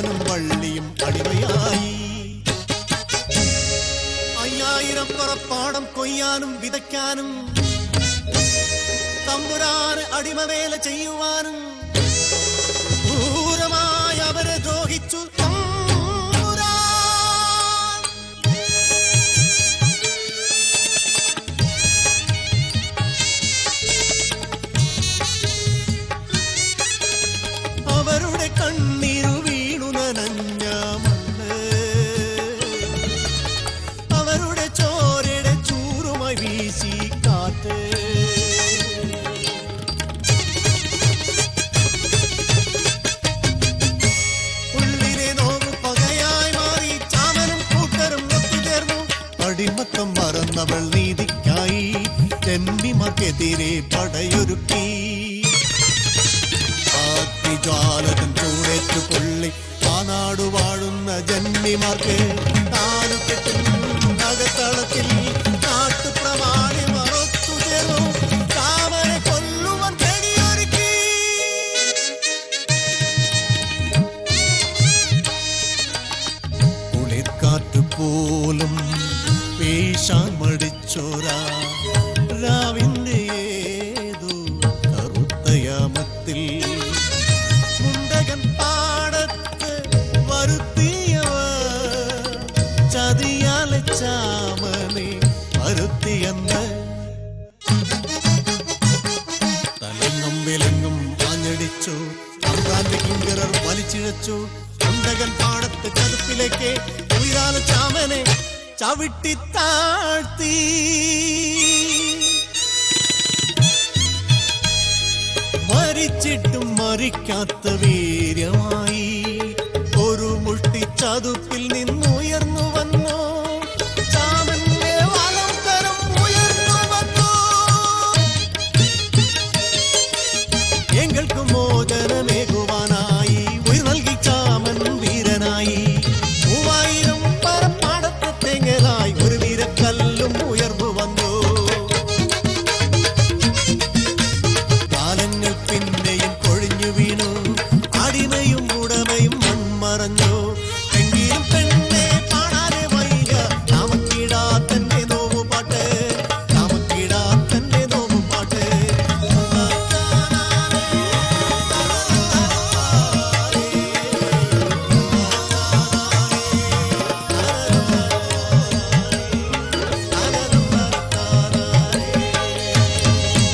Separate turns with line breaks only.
ചാമനും വള്ളിയും അടിമയായി. 5000 പറപ്പാടം കൊയ്യാനും വിതയ്ക്കാനും തമ്പുരാന് അടിമവേല ചെയ്യുവാനും ക്രൂരമായി അവരെ ദ്രോഹിച്ചു അവരുടെ കണ്ണീരു വീണു നനഞ്ഞ മണ്ണ് അവരുടെ ചോരയുടെ ചൂരുമായി വീശി കാറ്റ്. ഉള്ളിലെ നോവ് പകയായി മാറി ചാമനും കൂട്ടരും ഒത്തുചേർന്നു. അടിമത്തം മറന്നവൾ നീതിക്കായി ജന്മിമാർക്കെതിരെ പടയൊരുക്കി. ജ്വാലതൻ ചൂടേറ്റു കൊള്ളി ആ നാടു വാഴുന്ന ജന്മിമാർക്ക് താലുകെട്ടിൽ അകത്തളത്തിൽ നാട്ടുപ്രമാണി മറത്തുചേർന്നു. ചാമനെ കൊല്ലുവാൻ കെണിയൊരുക്കി. കുളിർക്കാറ്റു പോലും വീശാൻ മടിച്ചോരാ രാവിന്റെ ഏതോ കറുത്തയാമത്തിൽ ചതിയാലെ ചാമനെ വരുത്തിയെന്ന് തലങ്ങും വിലങ്ങും ആഞ്ഞടിച്ചു. അമ്രാന്റെ കിങ്കരർ വലിച്ചിഴച്ചു. ഉണ്ടകൻ പാടത്ത് ചതുപ്പിലേക്ക് ഉയരാലെ ചാമനെ ചവിട്ടിത്താഴ്ത്തി. മരിച്ചിട്ടും മരിക്കാത്ത വീര്യമായി ഒരു മുഷ്ടി ചതുപ്പിൽ നിന്നു